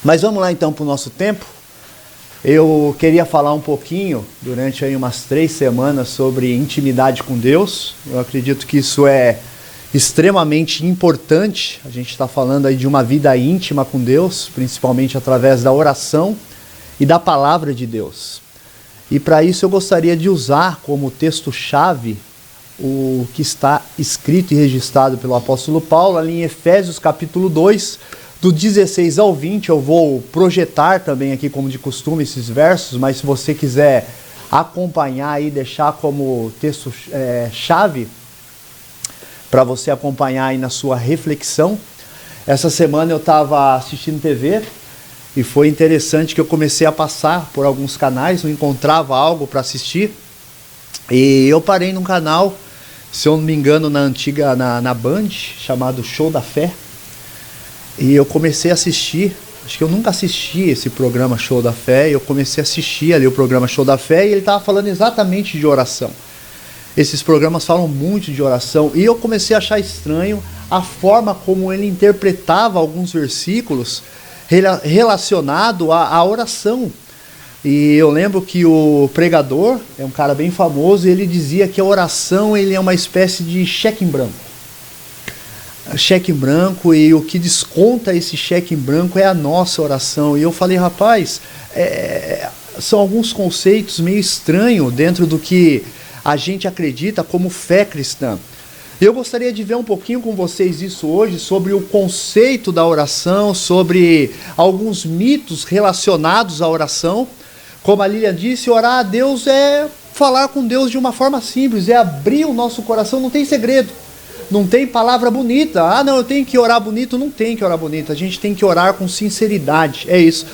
Mas vamos lá então para o nosso tempo. Eu queria falar um pouquinho, durante aí umas 3 semanas, sobre intimidade com Deus. Eu acredito que isso é extremamente importante. A gente está falando aí de uma vida íntima com Deus, principalmente através da oração e da palavra de Deus. E para isso eu gostaria de usar como texto-chave o que está escrito e registrado pelo apóstolo Paulo, ali em Efésios capítulo 2, do 16 ao 20, eu vou projetar também aqui, como de costume, esses versos, mas se você quiser acompanhar e deixar como texto-chave, para você acompanhar aí na sua reflexão. Essa semana eu estava assistindo TV e foi interessante que eu comecei a passar por alguns canais, não encontrava algo para assistir, e eu parei num canal, se eu não me engano, na Band, chamado Show da Fé. E eu comecei a assistir, acho que eu nunca assisti esse programa Show da Fé, e eu comecei a assistir ali o programa Show da Fé, e ele estava falando exatamente de oração. Esses programas falam muito de oração, e eu comecei a achar estranho a forma como ele interpretava alguns versículos relacionados à oração. E eu lembro que o pregador, é um cara bem famoso, ele dizia que a oração ele é uma espécie de cheque em branco. Cheque em branco, e o que desconta esse cheque em branco é a nossa oração. E eu falei, rapaz, são alguns conceitos meio estranhos dentro do que a gente acredita como fé cristã. Eu gostaria de ver um pouquinho com vocês isso hoje, sobre o conceito da oração, sobre alguns mitos relacionados à oração. Como a Lilian disse, orar a Deus é falar com Deus de uma forma simples, é abrir o nosso coração, não tem segredo. Não tem palavra bonita. Ah, não, eu tenho que orar bonito. Não tem que orar bonito. A gente tem que orar com sinceridade. É isso.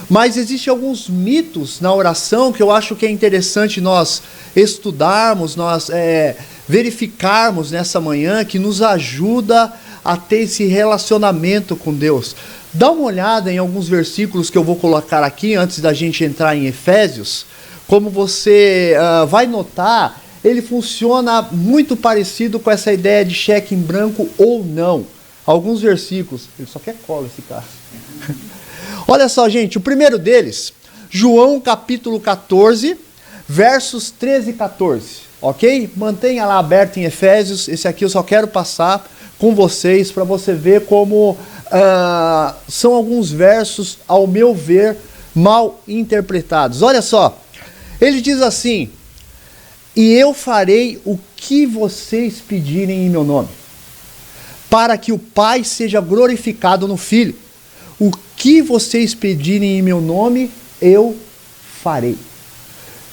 Mas existem alguns mitos na oração que eu acho que é interessante nós estudarmos, nós verificarmos nessa manhã, que nos ajuda a ter esse relacionamento com Deus. Dá uma olhada em alguns versículos que eu vou colocar aqui antes da gente entrar em Efésios. Como você vai notar, ele funciona muito parecido com essa ideia de cheque em branco ou não. Alguns versículos. Ele só quer cola, esse cara. Olha só, gente, o primeiro deles, João capítulo 14, versos 13 e 14. Ok? Mantenha lá aberto em Efésios. Esse aqui eu só quero passar com vocês para você ver como são alguns versos, ao meu ver, mal interpretados. Olha só, ele diz assim: e eu farei o que vocês pedirem em meu nome, para que o Pai seja glorificado no Filho. O que vocês pedirem em meu nome, eu farei.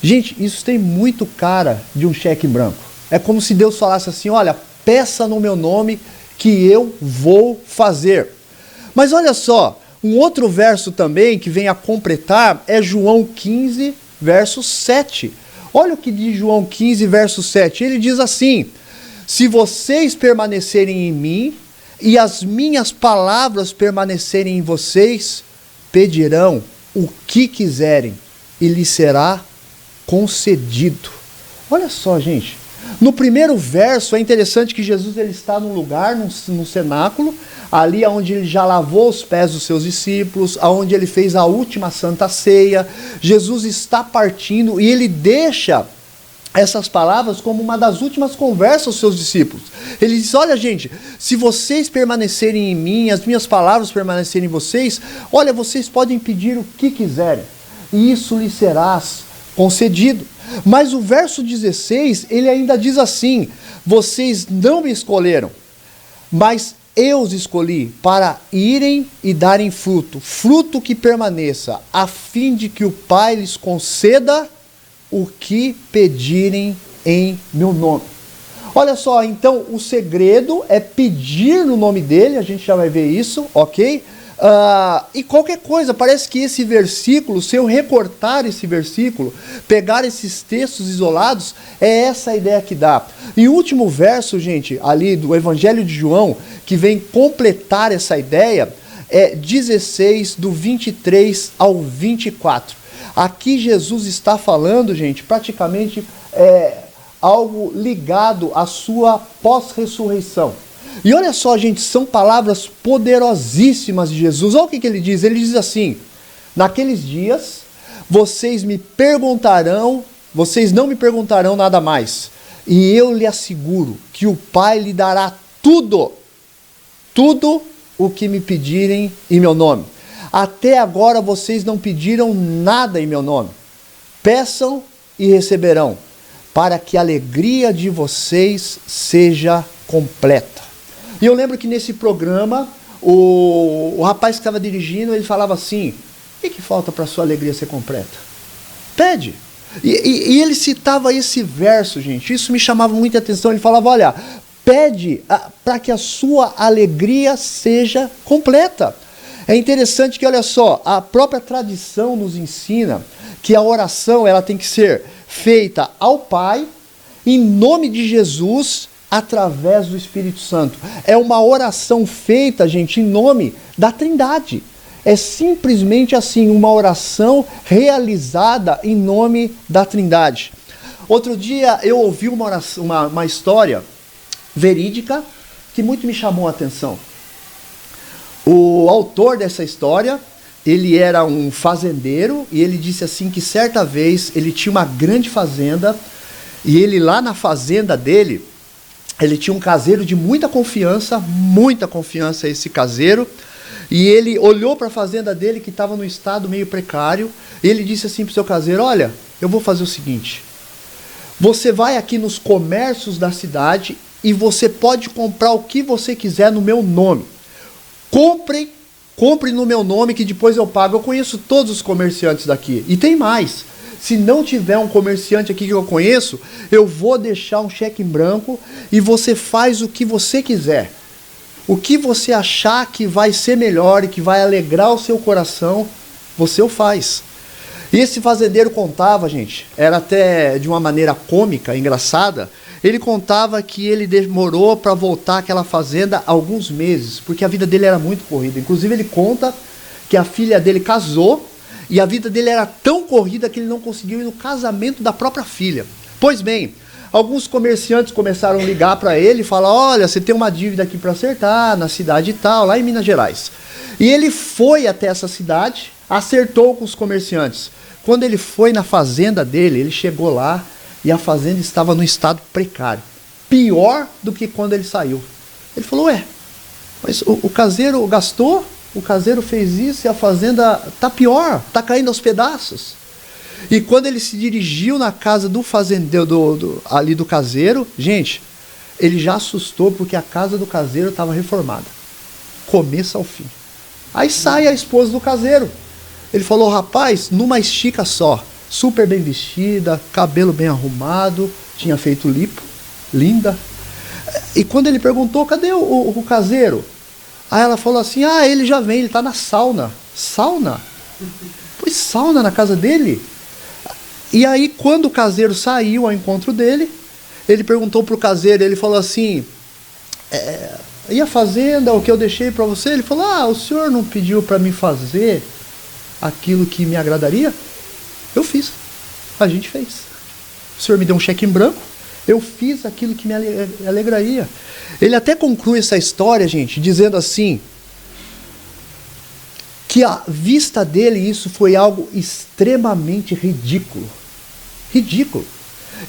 Gente, isso tem muito cara de um cheque em branco. É como se Deus falasse assim, olha, peça no meu nome que eu vou fazer. Mas olha só, um outro verso também que vem a completar é João 15, verso 7. Olha o que diz João 15, verso 7. Ele diz assim: se vocês permanecerem em mim e as minhas palavras permanecerem em vocês, pedirão o que quiserem e lhes será concedido. Olha só, gente. No primeiro verso é interessante que Jesus ele está num lugar, num cenáculo, ali onde ele já lavou os pés dos seus discípulos, onde ele fez a última santa ceia. Jesus está partindo e ele deixa essas palavras como uma das últimas conversas aos seus discípulos. Ele diz, olha gente, se vocês permanecerem em mim, as minhas palavras permanecerem em vocês, olha, vocês podem pedir o que quiserem, e isso lhes será concedido. Mas o verso 16, ele ainda diz assim: vocês não me escolheram, mas eu os escolhi para irem e darem fruto, fruto que permaneça, a fim de que o Pai lhes conceda o que pedirem em meu nome. Olha só, então o segredo é pedir no nome dele, a gente já vai ver isso, ok? E qualquer coisa, parece que esse versículo, se eu recortar esse versículo, pegar esses textos isolados, é essa a ideia que dá. E o último verso, gente, ali do Evangelho de João, que vem completar essa ideia, é 16, do 23 ao 24. Aqui Jesus está falando, gente, praticamente algo ligado à sua pós-ressurreição. E olha só, gente, são palavras poderosíssimas de Jesus. Olha o que ele diz. Ele diz assim: naqueles dias, vocês não me perguntarão nada mais. E eu lhe asseguro que o Pai lhe dará tudo o que me pedirem em meu nome. Até agora vocês não pediram nada em meu nome. Peçam e receberão, para que a alegria de vocês seja completa. E eu lembro que nesse programa, o rapaz que estava dirigindo, ele falava assim: o que falta para a sua alegria ser completa? Pede. E ele citava esse verso, gente. Isso me chamava muita atenção. Ele falava: olha, pede para que a sua alegria seja completa. É interessante que, olha só, a própria tradição nos ensina que a oração ela tem que ser feita ao Pai, em nome de Jesus, através do Espírito Santo. É uma oração feita, gente, em nome da Trindade. É simplesmente assim, uma oração realizada em nome da Trindade. Outro dia eu ouvi uma história verídica que muito me chamou a atenção. O autor dessa história, ele era um fazendeiro e ele disse assim que certa vez ele tinha uma grande fazenda e ele lá na fazenda dele, ele tinha um caseiro de muita confiança esse caseiro, e ele olhou para a fazenda dele que estava num estado meio precário, e ele disse assim para o seu caseiro: olha, eu vou fazer o seguinte, você vai aqui nos comércios da cidade e você pode comprar o que você quiser no meu nome. Compre no meu nome que depois eu pago. Eu conheço todos os comerciantes daqui. E tem mais. Se não tiver um comerciante aqui que eu conheço, eu vou deixar um cheque em branco e você faz o que você quiser. O que você achar que vai ser melhor e que vai alegrar o seu coração, você o faz. E esse fazendeiro contava, gente, era até de uma maneira cômica, engraçada, ele contava que ele demorou para voltar àquela fazenda alguns meses, porque a vida dele era muito corrida. Inclusive ele conta que a filha dele casou e a vida dele era tão corrida que ele não conseguiu ir no casamento da própria filha. Pois bem, alguns comerciantes começaram a ligar para ele e falar: olha, você tem uma dívida aqui para acertar na cidade e tal, lá em Minas Gerais. E ele foi até essa cidade, acertou com os comerciantes. Quando ele foi na fazenda dele, ele chegou lá e a fazenda estava num estado precário. Pior do que quando ele saiu. Ele falou: ué, mas o caseiro gastou, o caseiro fez isso e a fazenda está pior, está caindo aos pedaços. E quando ele se dirigiu na casa do fazendeiro, ali do caseiro, gente, ele já assustou porque a casa do caseiro estava reformada. Começo ao fim. Aí sai a esposa do caseiro. Ele falou: rapaz, numa estica só, super bem vestida, cabelo bem arrumado, tinha feito lipo, linda. E quando ele perguntou: cadê o caseiro? Aí ela falou assim: ah, ele já vem, ele está na sauna. Sauna? Pois sauna na casa dele? E aí quando o caseiro saiu ao encontro dele, ele perguntou para o caseiro, ele falou assim: e a fazenda, o que eu deixei para você? Ele falou: ah, o senhor não pediu para mim fazer aquilo que me agradaria? Eu fiz, a gente fez. O senhor me deu um cheque em branco, eu fiz aquilo que me alegraria. Ele até conclui essa história, gente, dizendo assim, que à vista dele isso foi algo extremamente ridículo. Ridículo.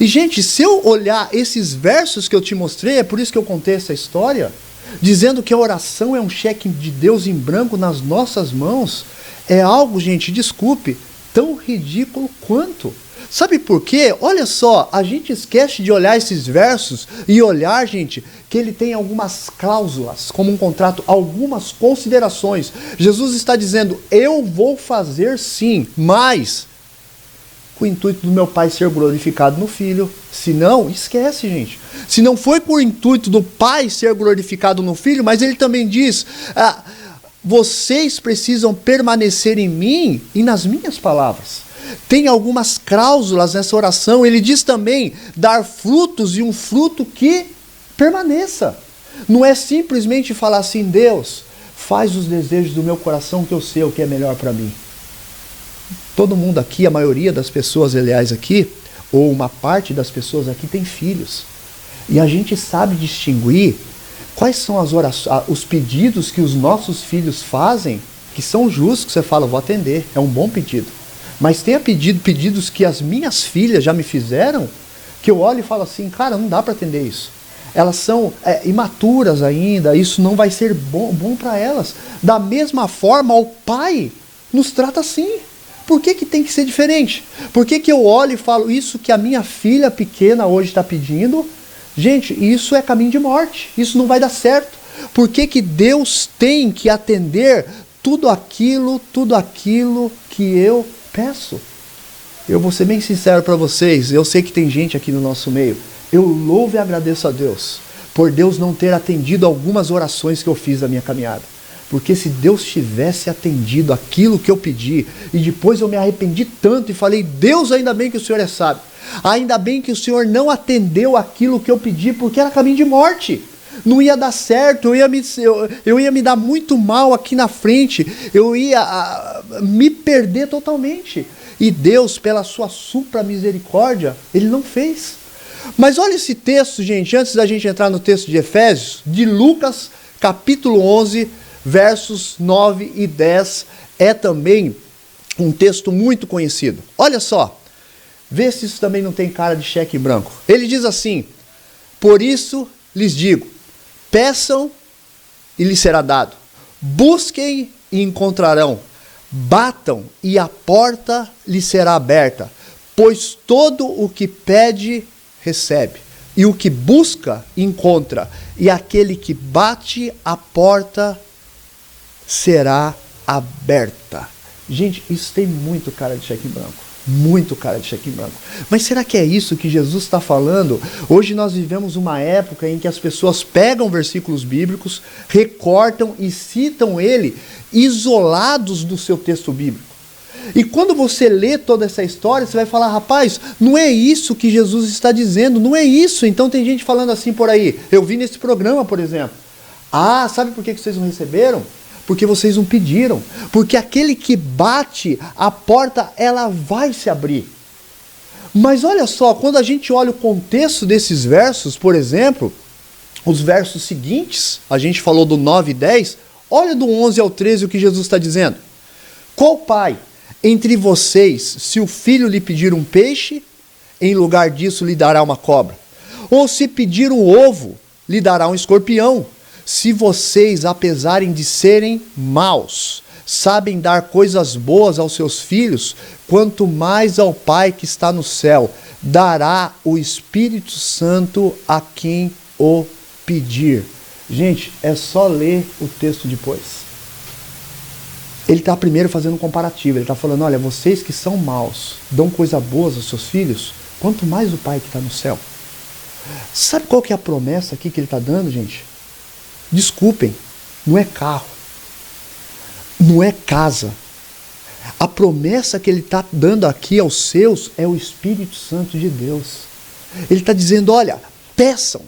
E, gente, se eu olhar esses versos que eu te mostrei, é por isso que eu contei essa história, dizendo que a oração é um cheque de Deus em branco nas nossas mãos, é algo, gente, desculpe, tão ridículo quanto. Sabe por quê? Olha só, a gente esquece de olhar esses versos e olhar, gente, que ele tem algumas cláusulas, como um contrato, algumas considerações. Jesus está dizendo: eu vou fazer sim, mas com o intuito do meu Pai ser glorificado no Filho. Se não, esquece, gente. Se não foi com o intuito do Pai ser glorificado no Filho, mas ele também diz: vocês precisam permanecer em mim e nas minhas palavras. Tem algumas cláusulas nessa oração. Ele diz também: dar frutos, e um fruto que permaneça. Não é simplesmente falar assim: Deus, faz os desejos do meu coração que eu sei o que é melhor para mim. Todo mundo aqui, a maioria das pessoas, aliás, aqui, ou uma parte das pessoas aqui tem filhos. E a gente sabe distinguir Quais são os pedidos que os nossos filhos fazem, que são justos, que você fala, eu vou atender, é um bom pedido. Mas tem pedidos que as minhas filhas já me fizeram, que eu olho e falo assim, cara, não dá para atender isso. Elas são imaturas ainda, isso não vai ser bom para elas. Da mesma forma, o pai nos trata assim. Por que tem que ser diferente? Por que eu olho e falo, isso que a minha filha pequena hoje está pedindo, gente, isso é caminho de morte, isso não vai dar certo. Por que Deus tem que atender tudo aquilo que eu peço? Eu vou ser bem sincero para vocês, eu sei que tem gente aqui no nosso meio, eu louvo e agradeço a Deus, por Deus não ter atendido algumas orações que eu fiz na minha caminhada. Porque se Deus tivesse atendido aquilo que eu pedi, e depois eu me arrependi tanto e falei, Deus, ainda bem que o Senhor é sábio, ainda bem que o Senhor não atendeu aquilo que eu pedi, porque era caminho de morte. Não ia dar certo, eu ia me dar muito mal aqui na frente, eu ia me perder totalmente. E Deus, pela sua supra misericórdia, Ele não fez. Mas olha esse texto, gente, antes da gente entrar no texto de Efésios, de Lucas, capítulo 11, versos 9 e 10, é também um texto muito conhecido. Olha só, vê se isso também não tem cara de cheque em branco. Ele diz assim, por isso lhes digo, peçam e lhes será dado, busquem e encontrarão, batam e a porta lhes será aberta, pois todo o que pede, recebe, e o que busca, encontra, e aquele que bate, a porta será aberta. Gente, isso tem muito cara de cheque em branco. Muito cara de cheque em branco. Mas será que é isso que Jesus está falando? Hoje nós vivemos uma época em que as pessoas pegam versículos bíblicos, recortam e citam ele isolados do seu texto bíblico. E quando você lê toda essa história, você vai falar, rapaz, não é isso que Jesus está dizendo, não é isso. Então tem gente falando assim por aí. Eu vi nesse programa, por exemplo. Ah, sabe por que vocês não receberam? Porque vocês não pediram. Porque aquele que bate, a porta, ela vai se abrir. Mas olha só, quando a gente olha o contexto desses versos, por exemplo, os versos seguintes, a gente falou do 9 e 10, olha do 11 ao 13 o que Jesus está dizendo. Qual pai entre vocês, se o filho lhe pedir um peixe, em lugar disso lhe dará uma cobra? Ou se pedir um ovo, lhe dará um escorpião? Se vocês, apesar de serem maus, sabem dar coisas boas aos seus filhos, quanto mais ao Pai que está no céu, dará o Espírito Santo a quem o pedir. Gente, é só ler o texto depois. Ele está primeiro fazendo um comparativo, ele está falando, olha, vocês que são maus, dão coisas boas aos seus filhos, quanto mais o Pai que está no céu. Sabe qual que é a promessa aqui que ele está dando, gente? Desculpem, não é carro, não é casa. A promessa que ele está dando aqui aos seus é o Espírito Santo de Deus. Ele está dizendo, olha, peçam,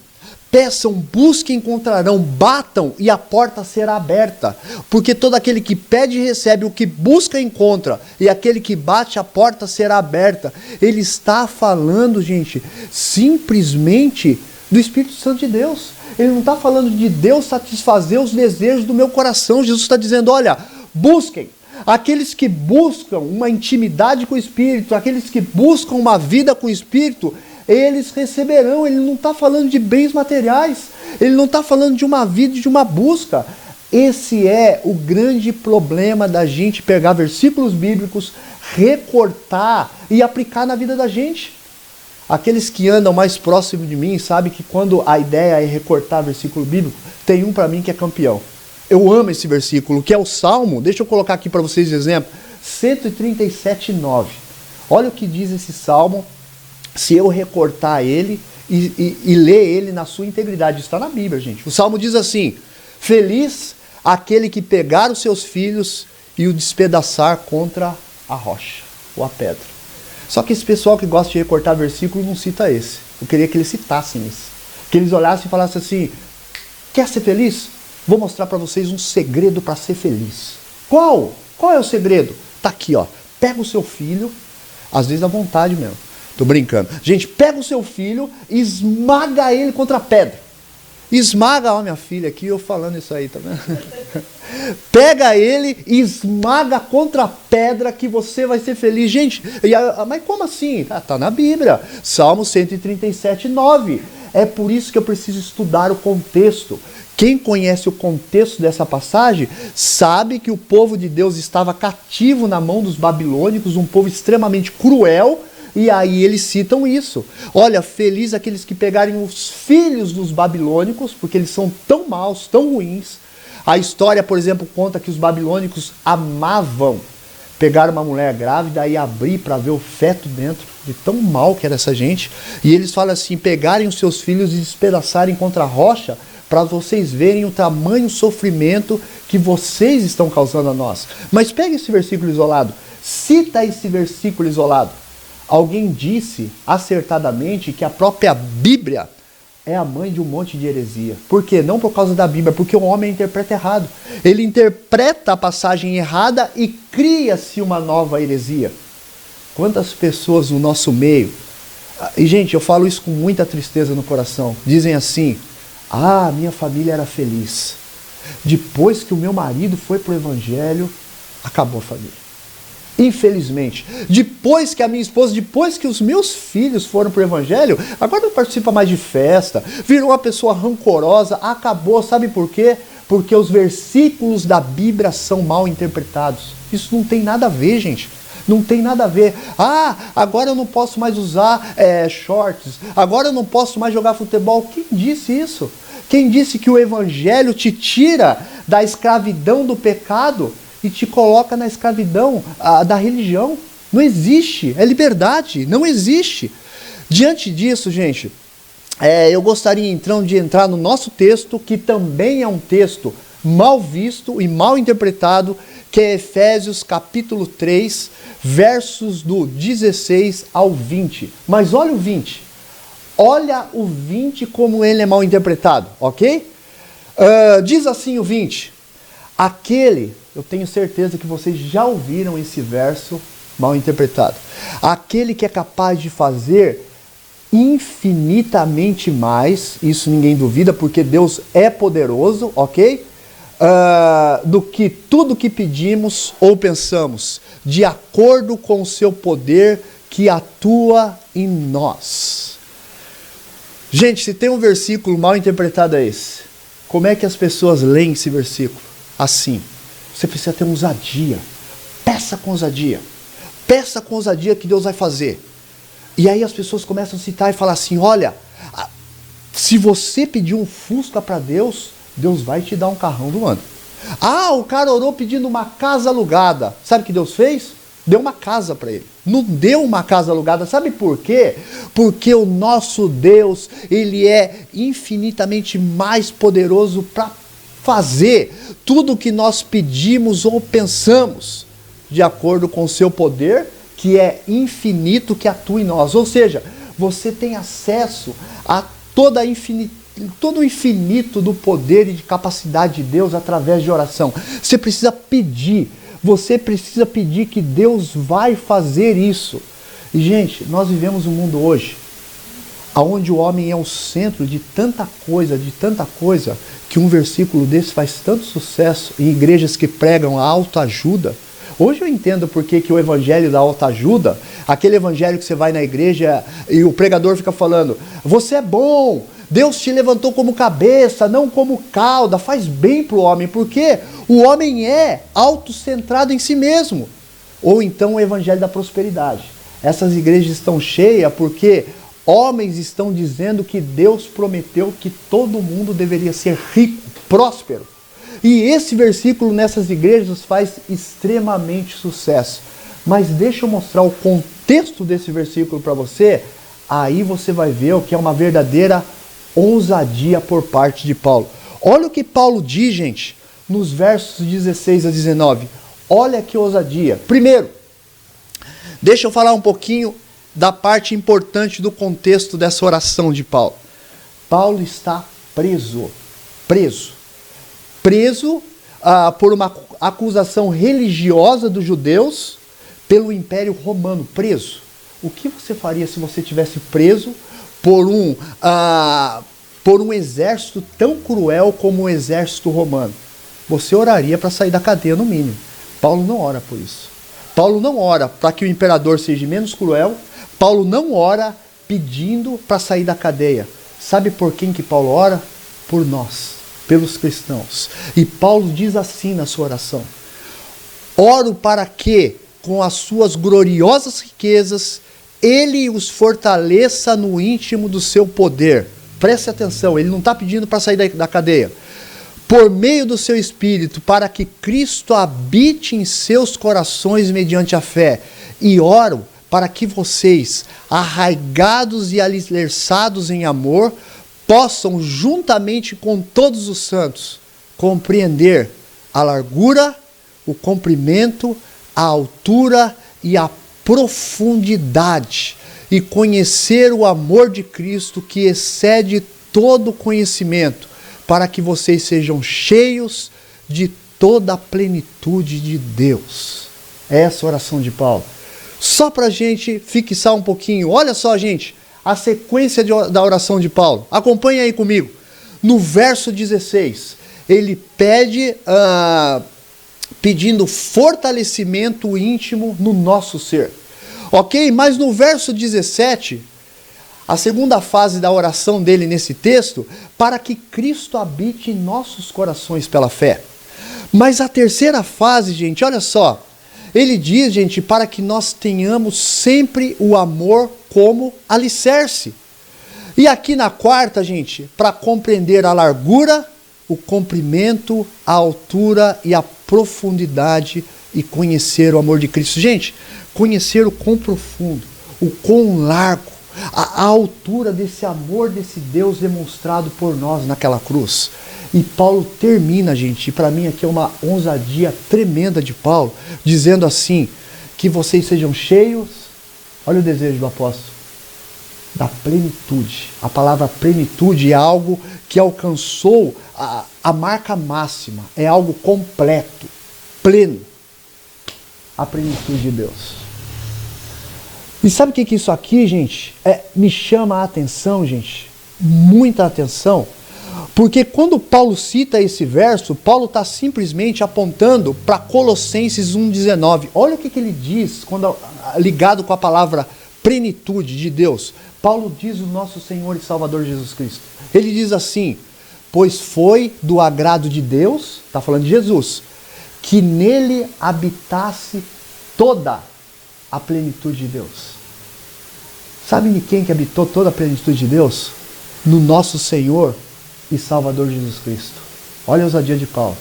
busquem e encontrarão, batam e a porta será aberta. Porque todo aquele que pede recebe, o que busca encontra, e aquele que bate a porta será aberta. Ele está falando, gente, simplesmente do Espírito Santo de Deus. Ele não está falando de Deus satisfazer os desejos do meu coração. Jesus está dizendo, olha, busquem. Aqueles que buscam uma intimidade com o Espírito, aqueles que buscam uma vida com o Espírito, eles receberão. Ele não está falando de bens materiais. Ele não está falando de uma vida e de uma busca. Esse é o grande problema da gente pegar versículos bíblicos, recortar e aplicar na vida da gente. Aqueles que andam mais próximo de mim sabem que quando a ideia é recortar versículo bíblico, tem um para mim que é campeão. Eu amo esse versículo, que é o Salmo, deixa eu colocar aqui para vocês de exemplo, 137:9. Olha o que diz esse Salmo, se eu recortar ele e ler ele na sua integridade. Está na Bíblia, gente. O Salmo diz assim, feliz aquele que pegar os seus filhos e o despedaçar contra a rocha, ou a pedra. Só que esse pessoal que gosta de recortar versículo não cita esse. Eu queria que eles citassem esse. Que eles olhassem e falassem assim, quer ser feliz? Vou mostrar para vocês um segredo para ser feliz. Qual? Qual é o segredo? Tá aqui, ó. Pega o seu filho, às vezes à vontade mesmo. Tô brincando. Gente, pega o seu filho e esmaga ele contra a pedra. Esmaga, ó, minha filha, aqui eu falando isso aí, tá vendo? Pega ele e esmaga contra a pedra que você vai ser feliz. Gente, mas como assim? Tá na Bíblia. Salmo 137, 9. É por isso que eu preciso estudar o contexto. Quem conhece o contexto dessa passagem sabe que o povo de Deus estava cativo na mão dos babilônicos, um povo extremamente cruel, e aí eles citam isso. Olha, feliz aqueles que pegarem os filhos dos babilônicos, porque eles são tão maus, tão ruins. A história, por exemplo, conta que os babilônicos amavam pegar uma mulher grávida e abrir para ver o feto dentro, de tão mal que era essa gente. E eles falam assim, pegarem os seus filhos e despedaçarem contra a rocha, para vocês verem o tamanho sofrimento que vocês estão causando a nós. Mas pega esse versículo isolado, cita esse versículo isolado. Alguém disse acertadamente que a própria Bíblia é a mãe de um monte de heresia. Por quê? Não por causa da Bíblia, porque o homem interpreta errado. Ele interpreta a passagem errada e cria-se uma nova heresia. Quantas pessoas no nosso meio, e gente, eu falo isso com muita tristeza no coração, dizem assim, minha família era feliz. Depois que o meu marido foi pro evangelho, acabou a família. Infelizmente, depois que a minha esposa, depois que os meus filhos foram para o evangelho, agora não participa mais de festa, virou uma pessoa rancorosa, acabou, sabe por quê? Porque os versículos da Bíblia são mal interpretados. Isso não tem nada a ver, gente. Não tem nada a ver. Agora eu não posso mais usar shorts, agora eu não posso mais jogar futebol. Quem disse isso? Quem disse que o evangelho te tira da escravidão do pecado e te coloca na escravidão da religião? Não existe, é liberdade, não existe. Diante disso, gente, eu gostaria então de entrar no nosso texto, que também é um texto mal visto e mal interpretado, que é Efésios capítulo 3, versos do 16 ao 20. Mas olha o 20. Olha o 20 como ele é mal interpretado, ok? Diz assim o 20. Eu tenho certeza que vocês já ouviram esse verso mal interpretado. Aquele que é capaz de fazer infinitamente mais, isso ninguém duvida, porque Deus é poderoso, ok? Do que tudo que pedimos ou pensamos, de acordo com o seu poder que atua em nós. Gente, se tem um versículo mal interpretado é esse. Como é que as pessoas leem esse versículo? Assim. Você precisa ter ousadia. Peça com ousadia. Peça com ousadia que Deus vai fazer. E aí as pessoas começam a citar e falar assim, olha, se você pedir um Fusca para Deus, Deus vai te dar um carrão do ano. O cara orou pedindo uma casa alugada. Sabe o que Deus fez? Deu uma casa para ele. Não deu uma casa alugada. Sabe por quê? Porque o nosso Deus, ele é infinitamente mais poderoso para fazer tudo o que nós pedimos ou pensamos, de acordo com o seu poder, que é infinito, que atua em nós. Ou seja, você tem acesso a todo o infinito do poder e de capacidade de Deus através de oração. Você precisa pedir. Você precisa pedir que Deus vai fazer isso. E, gente, nós vivemos um mundo hoje onde o homem é o centro de tanta coisa, que um versículo desse faz tanto sucesso em igrejas que pregam a autoajuda. Hoje eu entendo porque que o evangelho da autoajuda, aquele evangelho que você vai na igreja e o pregador fica falando, você é bom, Deus te levantou como cabeça, não como cauda, faz bem para o homem, porque o homem é autocentrado em si mesmo. Ou então o evangelho da prosperidade. Essas igrejas estão cheias porque homens estão dizendo que Deus prometeu que todo mundo deveria ser rico, próspero. E esse versículo nessas igrejas faz extremamente sucesso. Mas deixa eu mostrar o contexto desse versículo para você, aí você vai ver o que é uma verdadeira ousadia por parte de Paulo. Olha o que Paulo diz, gente, nos versos 16 a 19. Olha que ousadia. Primeiro, deixa eu falar um pouquinho da parte importante do contexto dessa oração de Paulo. Paulo está preso por uma acusação religiosa dos judeus pelo Império Romano, preso. O que você faria se você tivesse preso por por um exército tão cruel como o exército romano, você oraria para sair da cadeia no mínimo. Paulo não ora por isso. Paulo não ora para que o imperador seja menos cruel. Paulo não ora pedindo para sair da cadeia. Sabe por quem que Paulo ora? Por nós, pelos cristãos. E Paulo diz assim na sua oração: oro para que, com as suas gloriosas riquezas, ele os fortaleça no íntimo do seu poder. Preste atenção, ele não está pedindo para sair da cadeia. Por meio do seu Espírito, para que Cristo habite em seus corações mediante a fé. E oro para que vocês, arraigados e alicerçados em amor, possam, juntamente com todos os santos, compreender a largura, o comprimento, a altura e a profundidade, e conhecer o amor de Cristo que excede todo conhecimento, para que vocês sejam cheios de toda a plenitude de Deus. Essa é a oração de Paulo. Só para a gente fixar um pouquinho, olha só, gente, a sequência da oração de Paulo. Acompanhe aí comigo. No verso 16, ele pede, pedindo fortalecimento íntimo no nosso ser. Ok? Mas no verso 17, a segunda fase da oração dele nesse texto, para que Cristo habite em nossos corações pela fé. Mas a terceira fase, gente, olha só, ele diz, gente, para que nós tenhamos sempre o amor como alicerce. E aqui na quarta, gente, para compreender a largura, o comprimento, a altura e a profundidade e conhecer o amor de Cristo. Gente, conhecer o quão profundo, o quão largo, a altura desse amor desse Deus demonstrado por nós naquela cruz. E Paulo termina, gente, e para mim aqui é uma ousadia tremenda de Paulo, dizendo assim, que vocês sejam cheios, olha o desejo do apóstolo, da plenitude. A palavra plenitude é algo que alcançou a marca máxima, é algo completo, pleno, a plenitude de Deus. E sabe o que isso aqui, gente, me chama a atenção, gente? Muita atenção. Porque quando Paulo cita esse verso, Paulo está simplesmente apontando para Colossenses 1,19. Olha o que ele diz, ligado com a palavra plenitude de Deus. Paulo diz o nosso Senhor e Salvador Jesus Cristo. Ele diz assim, pois foi do agrado de Deus, está falando de Jesus, que nele habitasse toda a plenitude de Deus. Sabe de quem que habitou toda a plenitude de Deus? No nosso Senhor e Salvador Jesus Cristo. Olha a ousadia de Paulo.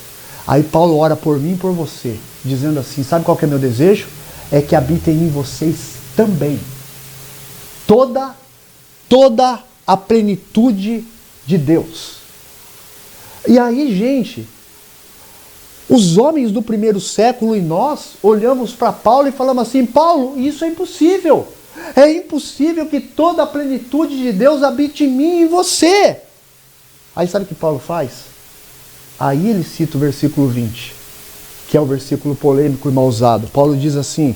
Aí Paulo ora por mim e por você, dizendo assim, sabe qual que é meu desejo? É que habitem em vocês também toda a plenitude de Deus. E aí, gente, os homens do primeiro século e nós olhamos para Paulo e falamos assim, Paulo, isso é impossível. É impossível que toda a plenitude de Deus habite em mim e em você. Aí sabe o que Paulo faz? Aí ele cita o versículo 20, que é o versículo polêmico e mal usado. Paulo diz assim,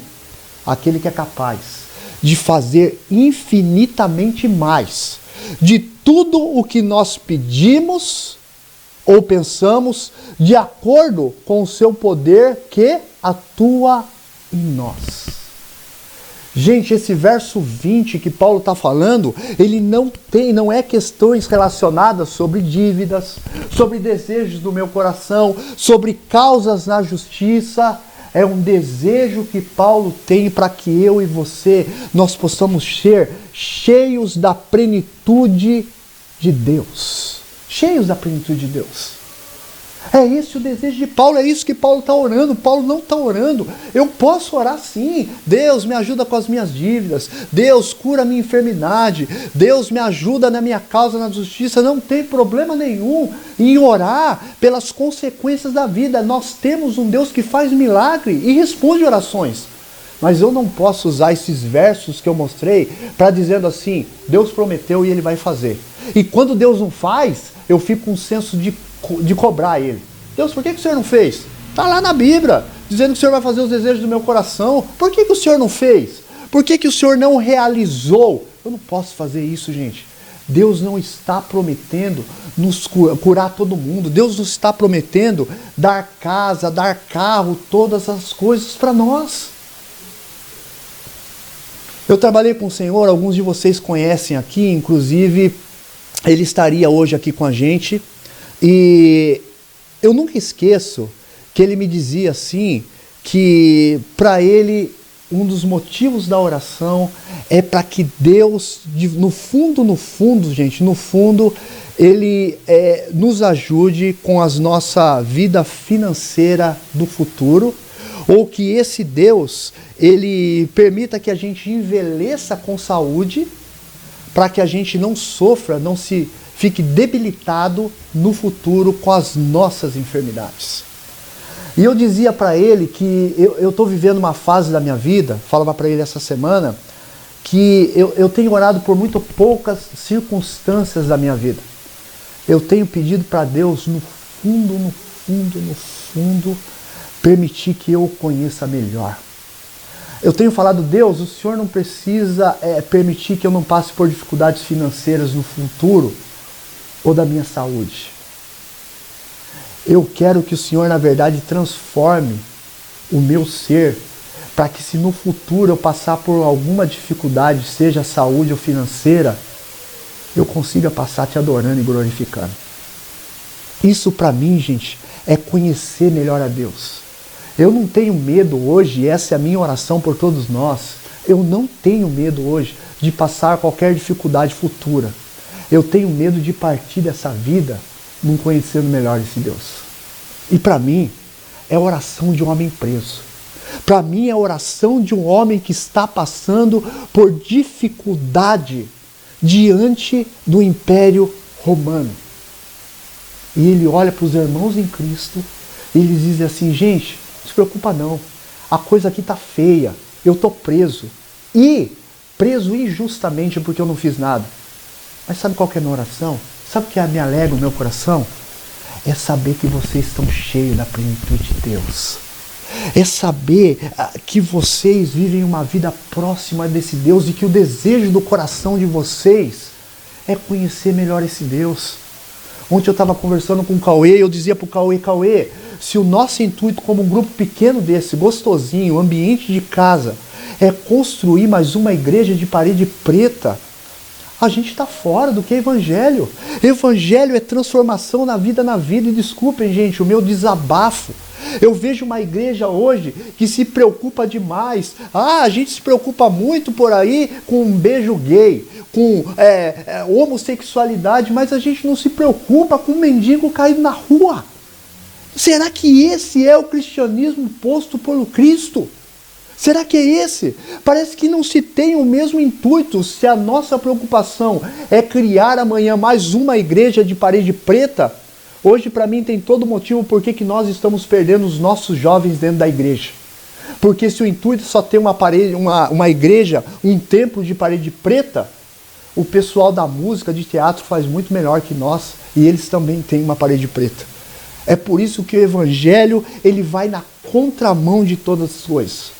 aquele que é capaz de fazer infinitamente mais de tudo o que nós pedimos ou pensamos, de acordo com o seu poder que atua em nós. Gente, esse verso 20 que Paulo está falando, ele não é questões relacionadas sobre dívidas, sobre desejos do meu coração, sobre causas na justiça. É um desejo que Paulo tem para que eu e você, nós possamos ser cheios da plenitude de Deus. Cheios da plenitude de Deus. É esse o desejo de Paulo, é isso que Paulo está orando. Paulo não está orando. Eu posso orar sim. Deus me ajuda com as minhas dívidas. Deus cura a minha enfermidade. Deus me ajuda na minha causa na justiça. Não tem problema nenhum em orar pelas consequências da vida. Nós temos um Deus que faz milagre e responde orações. Mas eu não posso usar esses versos que eu mostrei para dizendo assim, Deus prometeu e Ele vai fazer. E quando Deus não faz, eu fico com um senso de cobrar Ele. Deus, por que o Senhor não fez? Está lá na Bíblia, dizendo que o Senhor vai fazer os desejos do meu coração. Por que o Senhor não fez? Por que o Senhor não realizou? Eu não posso fazer isso, gente. Deus não está prometendo nos curar todo mundo. Deus não está prometendo dar casa, dar carro, todas as coisas para nós. Eu trabalhei com o Senhor, alguns de vocês conhecem aqui, inclusive ele estaria hoje aqui com a gente. E eu nunca esqueço que ele me dizia assim, que para ele um dos motivos da oração é para que Deus, no fundo, gente, no fundo, Ele nos ajude com a nossa vida financeira do futuro, ou que esse Deus, Ele permita que a gente envelheça com saúde, para que a gente não sofra, não se fique debilitado no futuro com as nossas enfermidades. E eu dizia para ele que eu estou vivendo uma fase da minha vida, falava para ele essa semana, que eu tenho orado por muito poucas circunstâncias da minha vida. Eu tenho pedido para Deus, no fundo, permitir que eu o conheça melhor. Eu tenho falado, Deus, o Senhor não precisa permitir que eu não passe por dificuldades financeiras no futuro ou da minha saúde. Eu quero que o Senhor, na verdade, transforme o meu ser, para que se no futuro eu passar por alguma dificuldade, seja saúde ou financeira, eu consiga passar te adorando e glorificando. Isso para mim, gente, é conhecer melhor a Deus. Eu não tenho medo hoje, e essa é a minha oração por todos nós, eu não tenho medo hoje de passar qualquer dificuldade futura. Eu tenho medo de partir dessa vida não conhecendo melhor esse Deus. E para mim, é a oração de um homem preso. Para mim, é a oração de um homem que está passando por dificuldade diante do Império Romano. E ele olha para os irmãos em Cristo e eles dizem assim, gente, não se preocupa não, a coisa aqui está feia, eu estou preso. E preso injustamente porque eu não fiz nada. Mas sabe qual que é a minha oração? Sabe o que me alegra no meu coração? É saber que vocês estão cheios da plenitude de Deus. É saber que vocês vivem uma vida próxima desse Deus e que o desejo do coração de vocês é conhecer melhor esse Deus. Ontem eu estava conversando com o Cauê e eu dizia para o Cauê, se o nosso intuito como um grupo pequeno desse, gostosinho, ambiente de casa, é construir mais uma igreja de parede preta, a gente está fora do que é evangelho. Evangelho é transformação na vida. E desculpem, gente, o meu desabafo. Eu vejo uma igreja hoje que se preocupa demais. A gente se preocupa muito por aí com um beijo gay, com homossexualidade, mas a gente não se preocupa com um mendigo caído na rua. Será que esse é o cristianismo posto pelo Cristo? Será que é esse? Parece que não se tem o mesmo intuito. Se a nossa preocupação é criar amanhã mais uma igreja de parede preta, hoje para mim tem todo motivo por que nós estamos perdendo os nossos jovens dentro da igreja. Porque se o intuito é só ter uma igreja, um templo de parede preta, o pessoal da música, de teatro faz muito melhor que nós e eles também têm uma parede preta. É por isso que o evangelho ele vai na contramão de todas as coisas.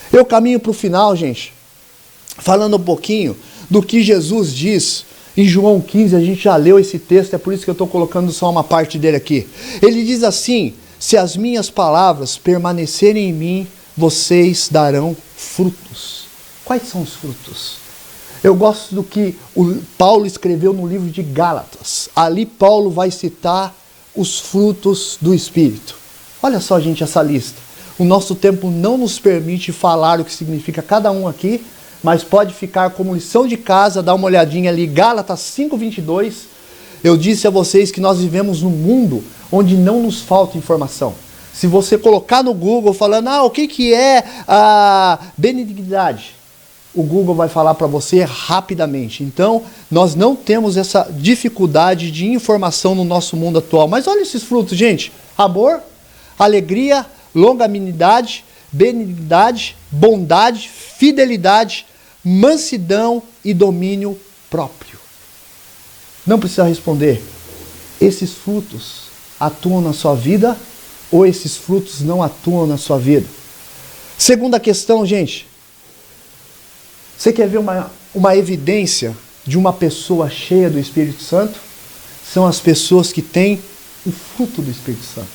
Eu caminho para o final, gente, falando um pouquinho do que Jesus diz em João 15, a gente já leu esse texto, é por isso que eu estou colocando só uma parte dele aqui. Ele diz assim, se as minhas palavras permanecerem em mim, vocês darão frutos. Quais são os frutos? Eu gosto do que o Paulo escreveu no livro de Gálatas. Ali Paulo vai citar os frutos do Espírito. Olha só, gente, essa lista. O nosso tempo não nos permite falar o que significa cada um aqui, mas pode ficar como lição de casa, dá uma olhadinha ali, Gálatas 5:22. Eu disse a vocês que nós vivemos num mundo onde não nos falta informação. Se você colocar no Google falando, o que é a benignidade? O Google vai falar para você rapidamente. Então, nós não temos essa dificuldade de informação no nosso mundo atual. Mas olha esses frutos, gente. Amor, alegria, longanimidade, benignidade, bondade, fidelidade, mansidão e domínio próprio. Não precisa responder. Esses frutos atuam na sua vida ou esses frutos não atuam na sua vida? Segunda questão, gente. Você quer ver uma evidência de uma pessoa cheia do Espírito Santo são as pessoas que têm o fruto do Espírito Santo.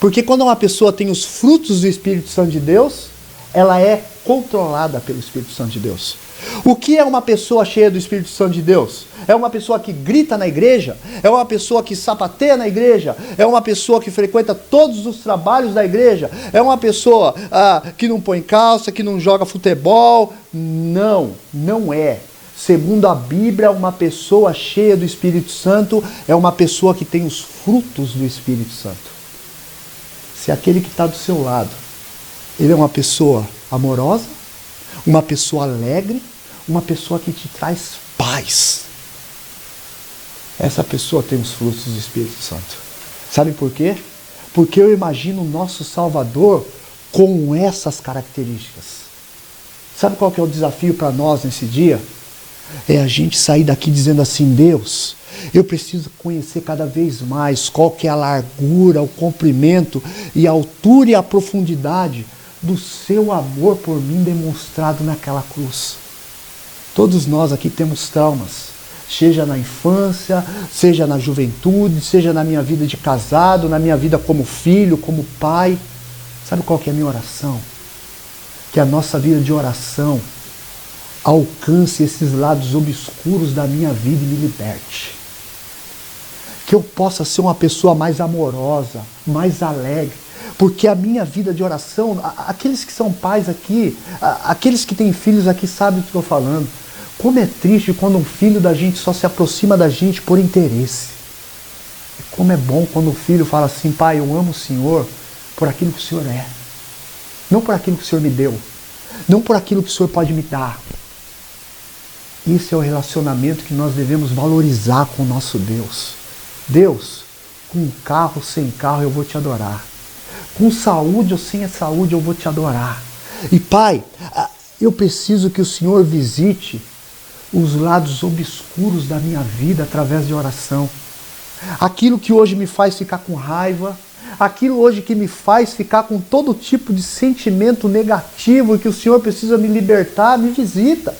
Porque quando uma pessoa tem os frutos do Espírito Santo de Deus, ela é controlada pelo Espírito Santo de Deus. O que é uma pessoa cheia do Espírito Santo de Deus? É uma pessoa que grita na igreja? É uma pessoa que sapateia na igreja? É uma pessoa que frequenta todos os trabalhos da igreja? É uma pessoa que não põe calça, que não joga futebol? Não, não é. Segundo a Bíblia, uma pessoa cheia do Espírito Santo é uma pessoa que tem os frutos do Espírito Santo. Se aquele que está do seu lado, ele é uma pessoa amorosa, uma pessoa alegre, uma pessoa que te traz paz, essa pessoa tem os frutos do Espírito Santo. Sabe por quê? Porque eu imagino o nosso Salvador com essas características. Sabe qual que é o desafio para nós nesse dia? É a gente sair daqui dizendo assim: Deus, eu preciso conhecer cada vez mais qual que é a largura, o comprimento e a altura e a profundidade do seu amor por mim demonstrado naquela cruz. Todos nós aqui temos traumas, seja na infância, seja na juventude, seja na minha vida de casado, na minha vida como filho, como pai. Sabe qual que é a minha oração? Que a nossa vida de oração alcance esses lados obscuros da minha vida e me liberte. Que eu possa ser uma pessoa mais amorosa, mais alegre, porque a minha vida de oração, aqueles que são pais aqui, aqueles que têm filhos aqui sabem o que eu estou falando. Como é triste quando um filho da gente só se aproxima da gente por interesse. E como é bom quando o filho fala assim: pai, eu amo o Senhor por aquilo que o Senhor é. Não por aquilo que o Senhor me deu. Não por aquilo que o Senhor pode me dar. Esse é o relacionamento que nós devemos valorizar com o nosso Deus. Deus, com carro, sem carro, eu vou te adorar. Com saúde ou sem saúde, eu vou te adorar. E Pai, eu preciso que o Senhor visite os lados obscuros da minha vida através de oração. Aquilo que hoje me faz ficar com raiva, aquilo hoje que me faz ficar com todo tipo de sentimento negativo e que o Senhor precisa me libertar, me visita.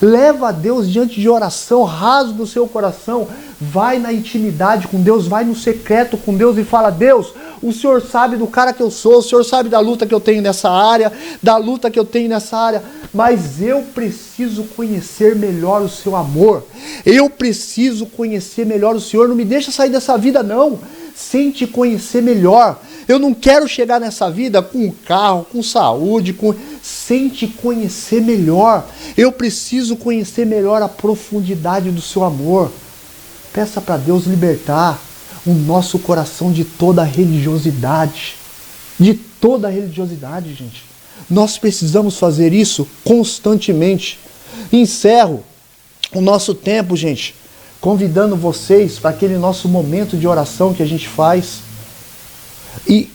Leva a Deus diante de oração, rasga o seu coração, vai na intimidade com Deus, vai no secreto com Deus e fala: Deus, o Senhor sabe do cara que eu sou, o Senhor sabe da luta que eu tenho nessa área, mas eu preciso conhecer melhor o seu amor, eu preciso conhecer melhor o Senhor, não me deixa sair dessa vida não, sem te conhecer melhor. Eu não quero chegar nessa vida com um carro, com saúde, sem te conhecer melhor. Eu preciso conhecer melhor a profundidade do seu amor. Peça para Deus libertar o nosso coração de toda a religiosidade. De toda a religiosidade, gente. Nós precisamos fazer isso constantemente. Encerro o nosso tempo, gente, convidando vocês para aquele nosso momento de oração que a gente faz. E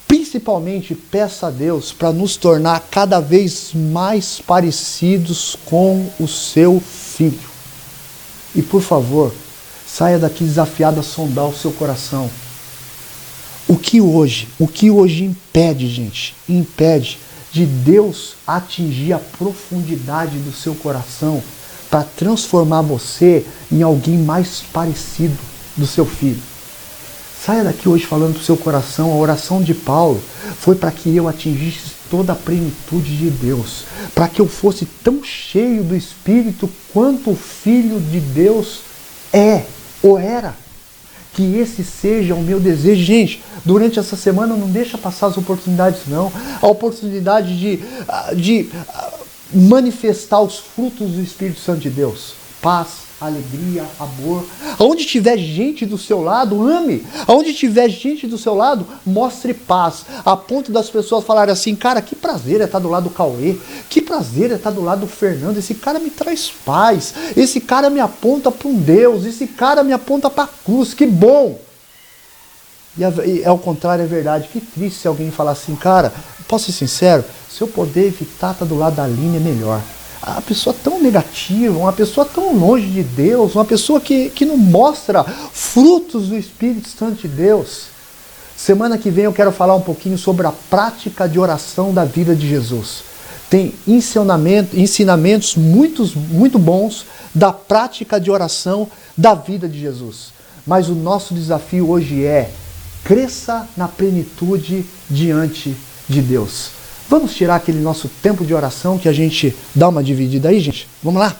principalmente peça a Deus para nos tornar cada vez mais parecidos com o seu Filho. E por favor, saia daqui desafiado a sondar o seu coração. O que hoje impede, gente, impede de Deus atingir a profundidade do seu coração para transformar você em alguém mais parecido do seu Filho? Saia daqui hoje falando para o seu coração: a oração de Paulo foi para que eu atingisse toda a plenitude de Deus, para que eu fosse tão cheio do Espírito quanto o Filho de Deus é ou era. Que esse seja o meu desejo. Gente, durante essa semana não deixa passar as oportunidades não. A oportunidade de manifestar os frutos do Espírito Santo de Deus. Paz, alegria, amor. Aonde tiver gente do seu lado, ame. Aonde tiver gente do seu lado, mostre paz. A ponto das pessoas falarem assim: cara, que prazer é estar do lado do Cauê. Que prazer é estar do lado do Fernando. Esse cara me traz paz. Esse cara me aponta para um Deus. Esse cara me aponta para a cruz. Que bom. E ao contrário, é verdade. Que triste se alguém falar assim: cara, posso ser sincero, se eu poder evitar estar do lado da linha é melhor. A pessoa tão negativa, uma pessoa tão longe de Deus, uma pessoa que não mostra frutos do Espírito Santo de Deus. Semana que vem eu quero falar um pouquinho sobre a prática de oração da vida de Jesus. tem ensinamentos muito bons da prática de oração da vida de Jesus. Mas o nosso desafio hoje é: cresça na plenitude diante de Deus. Vamos tirar aquele nosso tempo de oração que a gente dá uma dividida aí, gente? Vamos lá?